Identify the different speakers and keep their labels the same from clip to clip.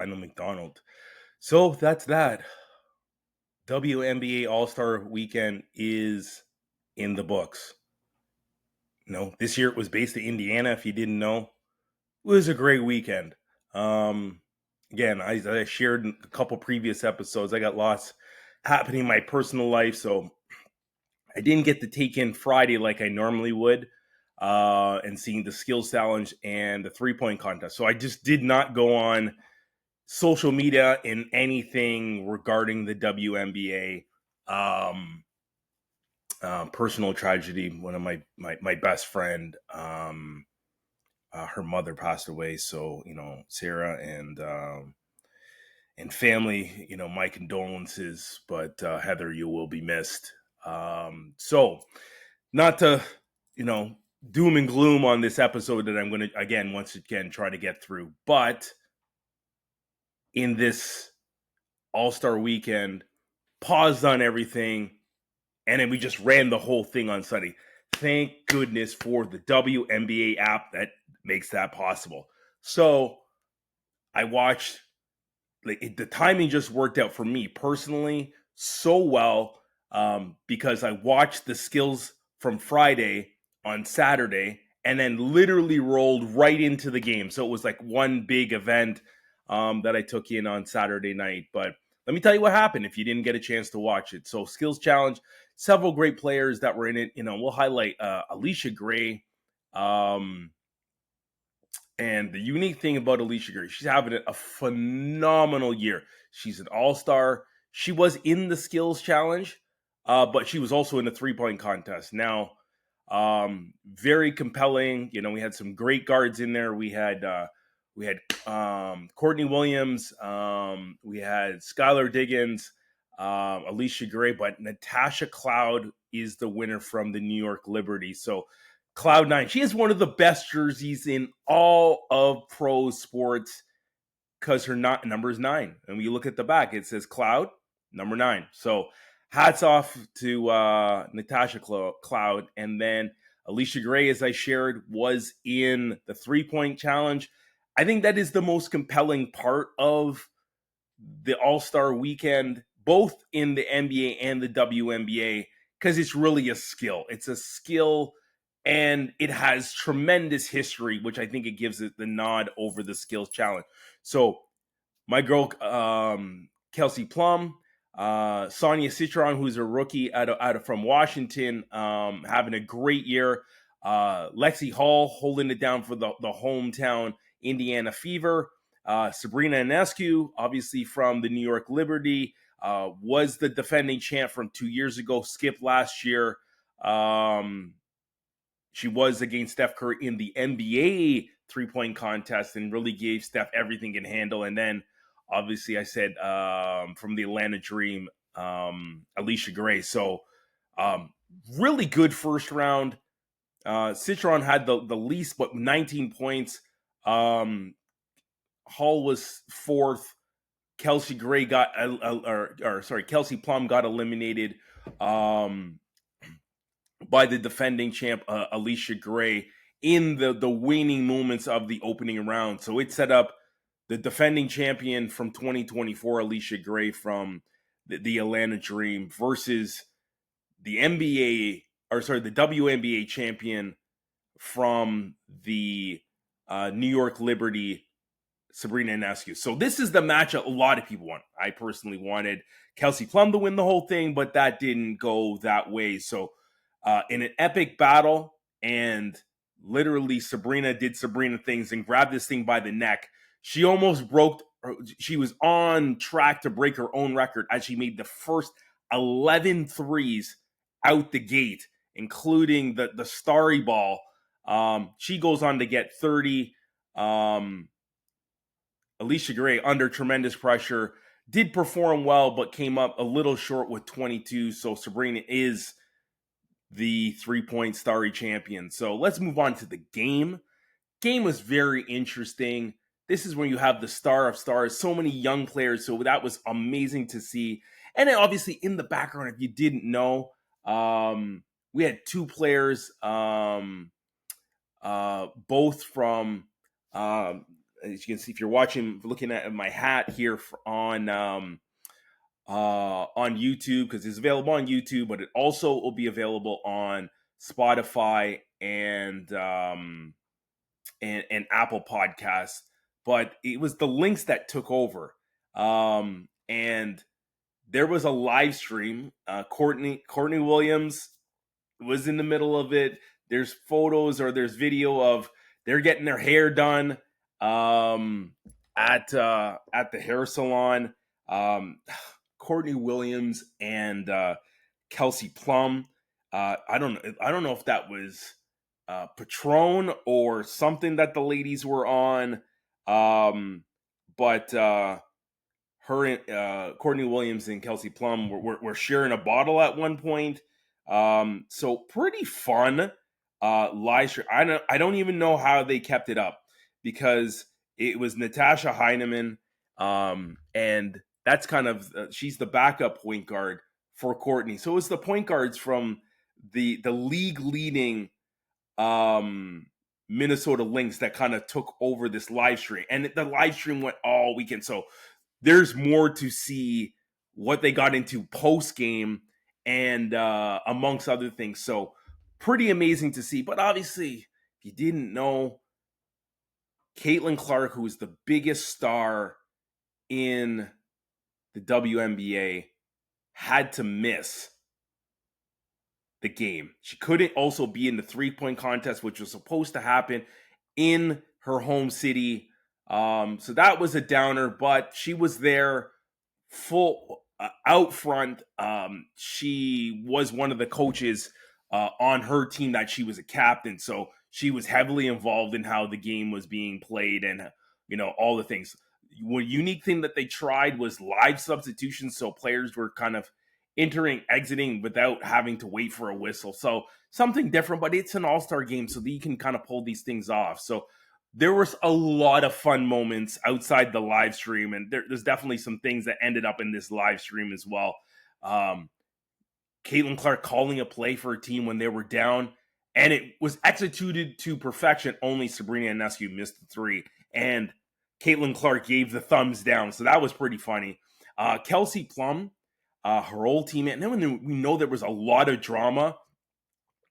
Speaker 1: I know McDonald. So that's that. WNBA All Star Weekend is in the books. This year it was based in Indiana. If you didn't know, it was a great weekend. Um, Again, I shared in a couple previous episodes. I got lots happening in my personal life, so I didn't get to take in Friday like I normally would, and seeing the skills challenge and the 3-point contest. So I just did not go on social media in anything regarding the WNBA. Personal tragedy. One of my best friend, her mother passed away. So Sarah and family, my condolences. But Heather, you will be missed. So not to you know doom and gloom on this episode that I'm going to once again try to get through, but in this All Star Weekend, paused on everything, and then we just ran the whole thing on Sunday. Thank goodness for the WNBA app that makes that possible. So I watched, the timing just worked out for me personally so well, because I watched the skills from Friday on Saturday and then literally rolled right into the game. So it was like one big event that I took in on Saturday night. But let me tell you what happened if you didn't get a chance to watch it. So skills challenge, several great players that were in it. We'll highlight Alicia Gray. And the unique thing about Alicia Gray, she's having a phenomenal year. She's an all-star. She was in the skills challenge, but she was also in the 3-point contest. Now, very compelling. We had some great guards in there. We had Courtney Williams. We had Skylar Diggins, Alicia Gray, but Natasha Cloud is the winner from the New York Liberty. So Cloud9, she has one of the best jerseys in all of pro sports because her number is 9. And when you look at the back, it says Cloud, number 9. So hats off to Natasha Cloud. And then Alicia Gray, as I shared, was in the 3-point challenge. I think that is the most compelling part of the All-Star Weekend, both in the NBA and the WNBA, because it's really a skill. It's a skill, and it has tremendous history, which I think it gives it the nod over the skills challenge. So my girl, Kelsey Plum, Sonia Citron, who's a rookie from Washington, having a great year. Lexi Hall holding it down for the hometown Indiana Fever. Sabrina Ionescu, obviously from the New York Liberty, was the defending champ from 2 years ago, skipped last year. She was against Steph Curry in the NBA 3-point contest and really gave Steph everything he can handle. And then, obviously, I said from the Atlanta Dream, Alicia Gray. So, really good first round. Citron had the least, but 19 points. Hall was 4th. Kelsey Plum got eliminated by the defending champ, Alicia Gray, in the waning moments of the opening round. So it set up the defending champion from 2024, Alicia Gray from the Atlanta Dream, versus the WNBA champion from the New York Liberty, Sabrina Ionescu. So this is the matchup a lot of people want. I personally wanted Kelsey Plum to win the whole thing, but that didn't go that way. So in an epic battle, and literally Sabrina did Sabrina things and grabbed this thing by the neck. She almost she was on track to break her own record as she made the first 11 threes out the gate, including the starry ball. She goes on to get 30. Alicia Gray, under tremendous pressure, did perform well, but came up a little short with 22. So Sabrina is the 3-point starry champion. So let's move on to the game. Game was very interesting. This is when you have the star of stars, so many young players. So that was amazing to see. And then obviously in the background, if you didn't know, we had 2 players, both from as you can see, if you're looking at my hat here on YouTube, because it's available on YouTube, but it also will be available on Spotify and Apple Podcasts. But it was the links that took over, and there was a live stream. Courtney Williams was in the middle of it. There's photos or there's video of they're getting their hair done at the hair salon. Courtney Williams and Kelsey Plum. I don't know if that was Patron or something that the ladies were on, but her and Courtney Williams and Kelsey Plum were sharing a bottle at one point. So pretty fun live stream. I don't even know how they kept it up, because it was Natasha Heineman, and that's kind of she's the backup point guard for Courtney. So it was the point guards from the league leading Minnesota Lynx that kind of took over this live stream, and the live stream went all weekend. So there's more to see what they got into post game and amongst other things. So pretty amazing to see. But obviously, if you didn't know, Caitlin Clark, who is the biggest star in the WNBA, had to miss the game. She couldn't also be in the 3-point contest, which was supposed to happen in her home city. So that was a downer, but she was there full out front. She was one of the coaches on her team that she was a captain. So she was heavily involved in how the game was being played and, all the things. One unique thing that they tried was live substitutions. So players were kind of entering, exiting without having to wait for a whistle. So something different, but it's an all-star game, so that you can kind of pull these things off. So there was a lot of fun moments outside the live stream, and there's definitely some things that ended up in this live stream as well. Caitlin Clark calling a play for a team when they were down, and it was executed to perfection. Only Sabrina Ionescu missed the three, and Caitlin Clark gave the thumbs down. So that was pretty funny. Kelsey Plum, her old teammate, and then when we know there was a lot of drama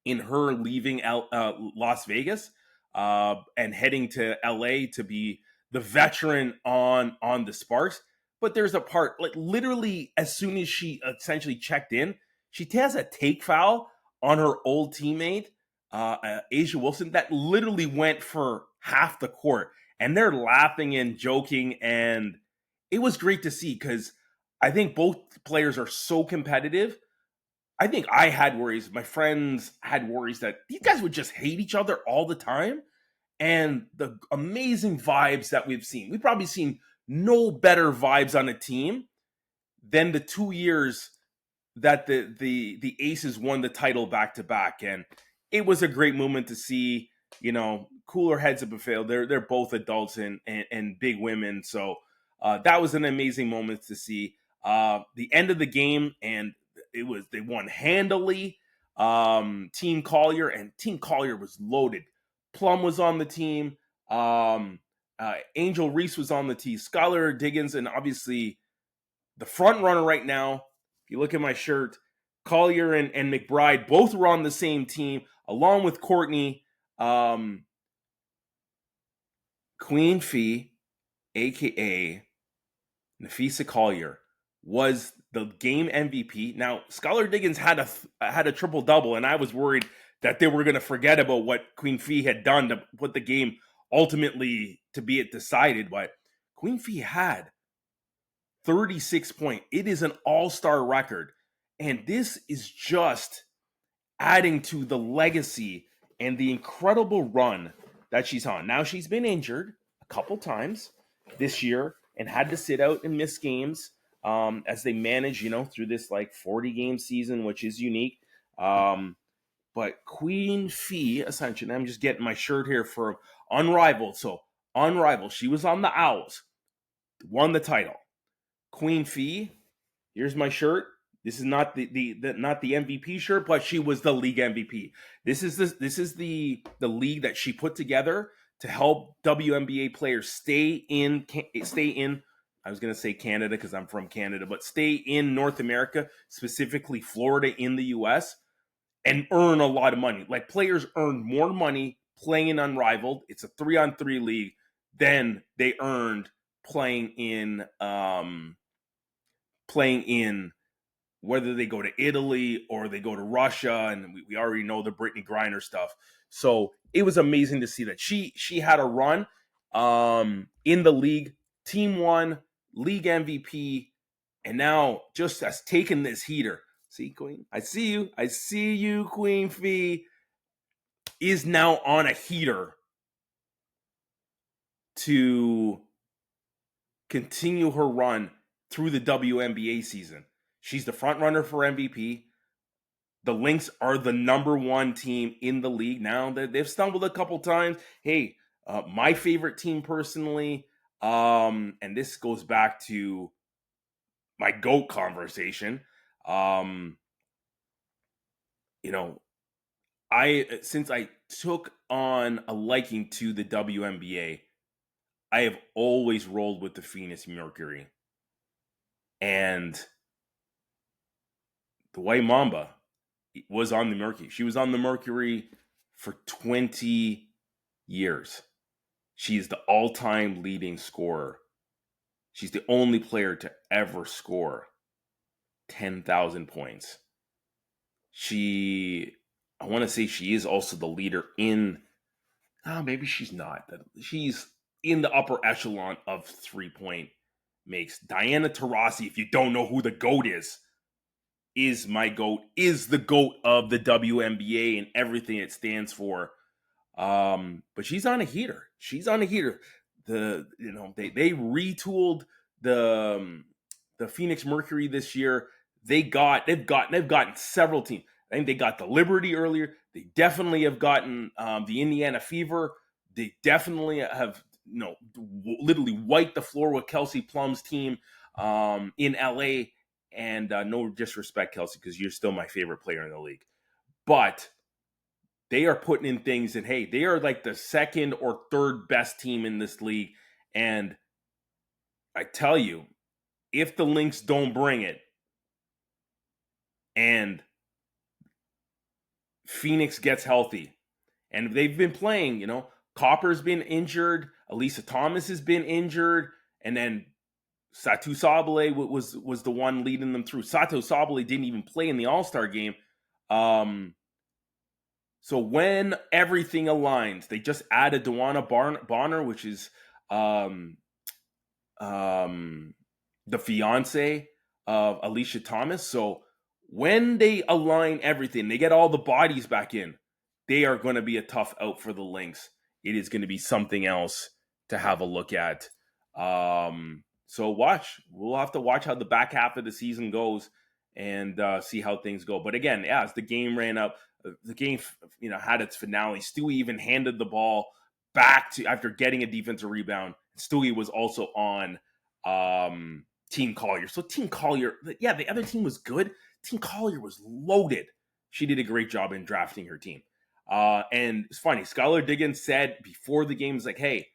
Speaker 1: in her leaving Las Vegas and heading to LA to be the veteran on the Sparks. But there's a part, like literally as soon as she essentially checked in, she has a take foul on her old teammate, Asia Wilson, that literally went for half the court. And they're laughing and joking, and it was great to see, because I think both players are so competitive. I think I had worries. My friends had worries that these guys would just hate each other all the time. And the amazing vibes that we've seen. We've probably seen no better vibes on a team than the 2 years that the Aces won the title back to back. And it was a great moment to see, cooler heads have prevailed. They're both adults and big women. So that was an amazing moment to see. The end of the game, and they won handily. Team Collier was loaded. Plum was on the team. Angel Reese was on the team. Skylar Diggins, and obviously the front runner right now, if you look at my shirt, Collier and McBride both were on the same team, along with Courtney. Queen Phee, a.k.a. Napheesa Collier, was the game MVP. Now, Skylar Diggins had a triple-double, and I was worried that they were going to forget about what Queen Phee had done to put the game ultimately to be it decided. But Queen Phee had 36 points. It is an all-star record. And this is just adding to the legacy and the incredible run that she's on. Now, she's been injured a couple times this year and had to sit out and miss games as they manage, through this 40-game season, which is unique. But Queen Phee, essentially, I'm just getting my shirt here for Unrivaled. So Unrivaled, she was on the Owls, won the title. Queen Phee, here's my shirt. This is not the not the MVP shirt, but she was the league MVP. This is the league that she put together to help WNBA players stay in. I was going to say Canada because I'm from Canada, but stay in North America, specifically Florida in the U.S., and earn a lot of money. Like, players earn more money playing in Unrivaled. It's a 3-on-3 league than they earned playing in whether they go to Italy or they go to Russia, and we already know the Brittany Griner stuff. So it was amazing to see that she had a run in the league, team won, league MVP, and now just has taken this heater. See, Queen, I see you, Queen Phee is now on a heater to continue her run through the WNBA season. She's the front runner for MVP. The Lynx are the number one team in the league now. They've stumbled a couple times. Hey, my favorite team personally, and this goes back to my GOAT conversation. Since I took on a liking to the WNBA, I have always rolled with the Phoenix Mercury. And the White Mamba was on the Mercury. She was on the Mercury for 20 years. She is the all-time leading scorer. She's the only player to ever score 10,000 points. I want to say she is also the leader in, maybe she's not. She's in the upper echelon of 3-point makes. Diana Taurasi, if you don't know who the GOAT is my GOAT, is the GOAT of the WNBA and everything it stands for. But she's on a heater. They retooled the Phoenix Mercury this year. They've gotten several teams. I think they got the Liberty earlier. They definitely have gotten the Indiana Fever. They definitely have literally wiped the floor with Kelsey Plum's team in LA. And no disrespect, Kelsey, because you're still my favorite player in the league. But they are putting in things, and hey, they are like the second or third best team in this league. And I tell you, if the Lynx don't bring it, and Phoenix gets healthy, and they've been playing, Copper's been injured, Elisa Thomas has been injured, and then Satou Sabally was the one leading them through. Satou Sabally didn't even play in the All-Star game. So when everything aligns, they just added Dewana Bonner, which is the fiance of Alicia Thomas. So when they align everything, they get all the bodies back in, they are going to be a tough out for the Lynx. It is going to be something else to have a look at. So we'll have to watch how the back half of the season goes and see how things go. But again, as the game ran up, the game had its finale. Stewie even handed the ball back to after getting a defensive rebound. Stewie was also on Team Collier. So Team Collier, the other team was good. Team Collier was loaded. She did a great job in drafting her team. And it's funny, Skylar Diggins said before the game, like, hey,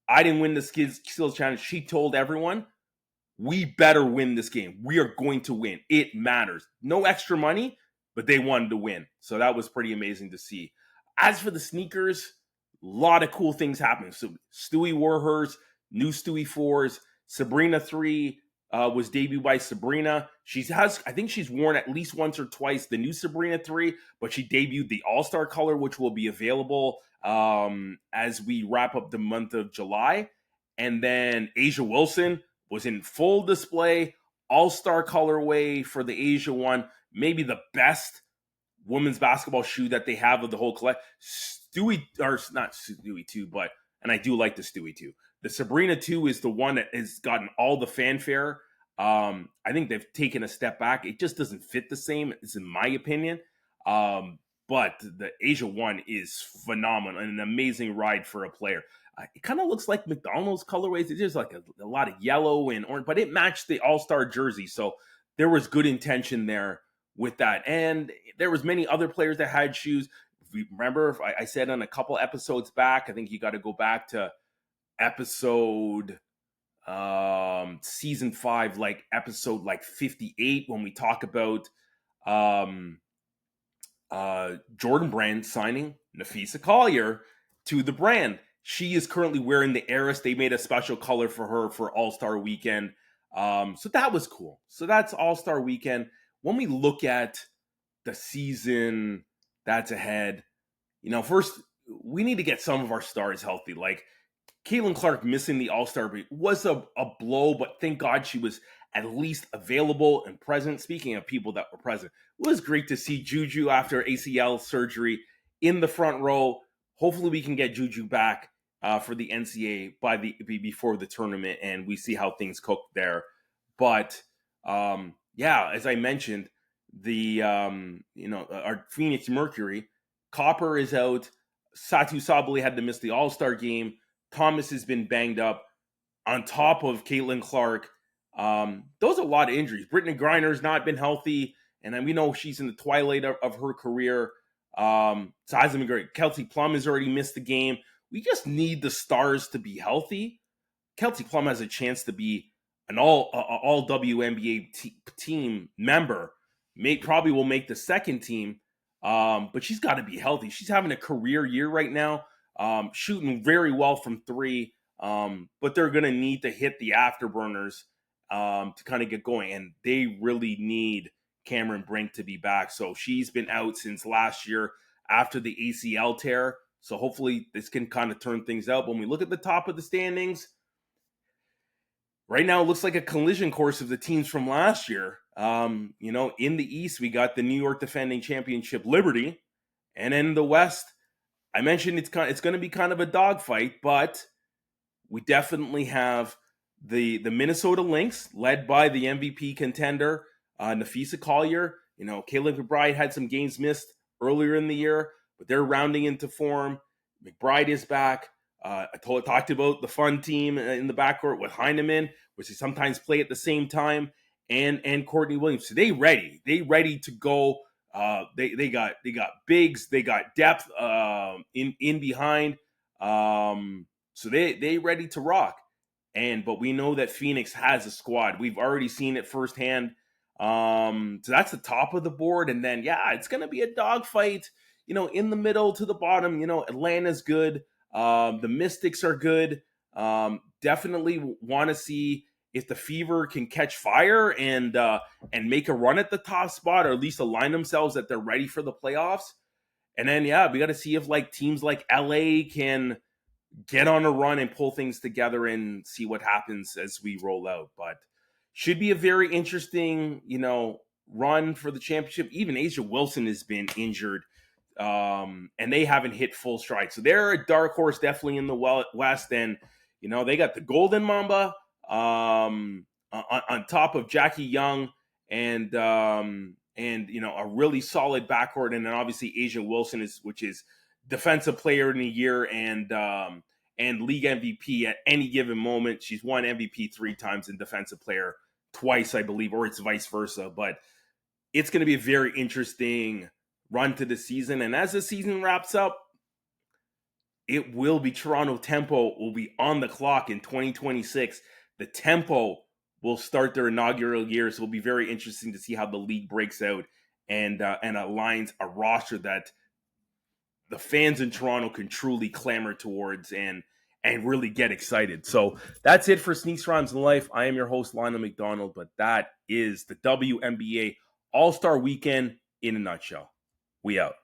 Speaker 1: I didn't win the skills challenge. She told everyone, we better win this game. We are going to win. It matters. No extra money, but they wanted to win. So that was pretty amazing to see. As for the sneakers, a lot of cool things happening. So Stewie wore hers, new Stewie 4s. Sabrina 3 was debuted by Sabrina. I think she's worn at least once or twice the new Sabrina 3, but she debuted the All-Star color, which will be available as we wrap up the month of July. And then Asia Wilson was in full display, All-Star colorway for the Asia one, maybe the best women's basketball shoe that they have of the whole collection. Not Stewie 2, but, and I do like the Stewie 2. The Sabrina 2 is the one that has gotten all the fanfare. I think they've taken a step back. It just doesn't fit the same, it's in my opinion. But the Asia 1 is phenomenal and an amazing ride for a player. It kind of looks like McDonald's colorways. There's like a lot of yellow and orange, but it matched the All-Star jersey. So there was good intention there with that. And there was many other players that had shoes. remember, I said on a couple episodes back, I think you got to go back to episode season 5, like episode like 58, when we talk about Jordan Brand signing Nafisa Collier to the brand. She is currently wearing the Heiress. They made a special color for her for All Star Weekend. So that was cool. So that's All Star Weekend. When we look at the season that's ahead, first we need to get some of our stars healthy. Like Caitlin Clark missing the All-Star break was a blow, but thank God she was at least available and present. Speaking of people that were present, it was great to see Juju after ACL surgery in the front row. Hopefully we can get Juju back for the NCAA before the tournament, and we see how things cook there. But as I mentioned, the our Phoenix Mercury, Copper is out. Satu Sabali had to miss the All-Star game. Thomas has been banged up on top of Caitlin Clark. Those are a lot of injuries. Brittany Griner's not been healthy, and we know she's in the twilight of her career. So hasn't been great. Kelsey Plum has already missed the game. We just need the stars to be healthy. Kelsey Plum has a chance to be an all WNBA team member. Probably will make the second team, but she's got to be healthy. She's having a career year right now. Shooting very well from 3, but they're going to need to hit the afterburners to kind of get going, and they really need Cameron Brink to be back. So she's been out since last year after the ACL tear, so hopefully this can kind of turn things out. When we look at the top of the standings, right now it looks like a collision course of the teams from last year. In the East, we got the New York defending championship Liberty, and in the West, I mentioned it's going to be kind of a dogfight, but we definitely have the Minnesota Lynx, led by the MVP contender, Nafisa Collier. Kayla McBride had some games missed earlier in the year, but they're rounding into form. McBride is back. I talked about the fun team in the backcourt with Heineman, which they sometimes play at the same time, and Courtney Williams. So they ready to go. They got bigs, they got depth in behind, so they ready to rock. But we know that Phoenix has a squad. We've already seen it firsthand. So that's the top of the board, and then it's gonna be a dogfight. In the middle to the bottom. Atlanta's good. The Mystics are good. Definitely want to see if the Fever can catch fire and make a run at the top spot, or at least align themselves that they're ready for the playoffs. And then, we got to see if teams like LA can get on a run and pull things together and see what happens as we roll out. But should be a very interesting, run for the championship. Even Asia Wilson has been injured, and they haven't hit full stride. So they're a dark horse definitely in the West. And, they got the Golden Mamba on top of Jackie Young and a really solid backcourt, and then obviously Asia Wilson which is defensive player in the year and league MVP at any given moment. She's won MVP 3 times and defensive player twice, I believe, or it's vice versa. But it's going to be a very interesting run to the season, and as the season wraps up, it will be Toronto Tempo will be on the clock in 2026. The Tempo will start their inaugural year, so it'll be very interesting to see how the league breaks out and aligns a roster that the fans in Toronto can truly clamor towards and really get excited. So that's it for Sneaks, Rhymes, and Life. I am your host, Lionel McDonald, but that is the WNBA All Star Weekend in a nutshell. We out.